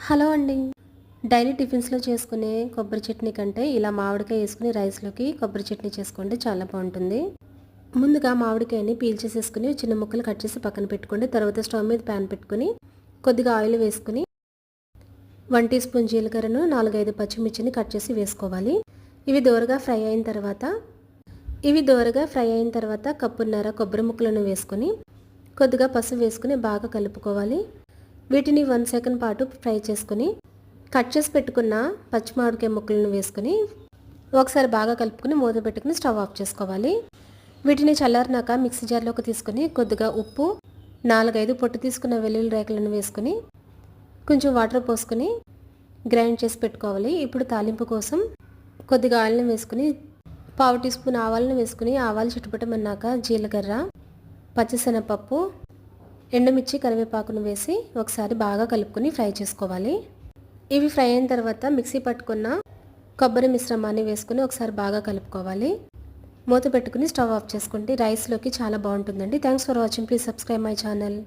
Hello అండి. Daily టిఫిన్స్‌లో చేసుకునే కొబ్బరి చట్నీ కంటే ఇలా మామిడికాయ ఏసుకొని రైస్‌లోకి కొబ్బరి చట్నీ చేసుకోండి చాలా బావుంటుంది. ముందుగా మామిడికాయని పీల్ చేసేసుకొని చిన్న ముక్కలు కట్ చేసి పక్కన పెట్టుకోండి. తర్వాత స్టవ్ మీద ప్యాన్ పెట్టుకొని కొద్దిగా ఆయిల్ వేసుకొని 1 టీ స్పూన్ జీలకర్రను 4, 5 పచ్చిమిర్చిని కట్ చేసి వేసుకోవాలి. ఇవి దోరగా ఫ్రై అయిన తర్వాత కప్పున్నర కొబ్బరి ముక్కలను వేసుకొని కొద్దిగా పసుపు వేసుకొని బాగా కలుపుకోవాలి. వీటిని 1 సెకండ్ పాటు ఫ్రై చేసుకొని కట్ చేసి పెట్టుకున్న పచ్చి మామిడికాయ ముక్కలను వేసుకొని ఒకసారి బాగా కలుపుకొని మూత పెట్టుకుని స్టవ్ ఆఫ్ చేసుకోవాలి. వీటిని చల్లారినాక మిక్సీ జార్లోకి తీసుకొని కొద్దిగా ఉప్పు, 4, 5 పొట్టు తీసుకున్న వెల్లుల్లి రేకలను వేసుకొని కొంచెం వాటర్ పోసుకొని గ్రైండ్ చేసి పెట్టుకోవాలి. ఇప్పుడు తాలింపు కోసం కొద్దిగా ఆయిల్ని వేసుకొని 1/2 టీ స్పూన్ ఆవాలను వేసుకొని ఆవాలు చిటపటమన్నాక జీలకర్ర, పచ్చిశనగపప్పు, ఎండుమిర్చి, కరివేపాకును వేసి ఒకసారి బాగా కలుపుకొని ఫ్రై చేసుకోవాలి. ఇవి ఫ్రై అయిన తర్వాత మిక్సీ పట్టుకున్న కొబ్బరి మిశ్రమాన్ని వేసుకొని ఒకసారి బాగా కలుపుకోవాలి. మూత పెట్టుకుని స్టవ్ ఆఫ్ చేసుకుంటే రైస్లోకి చాలా బాగుంటుందండి. Thanks for watching. Please subscribe my channel.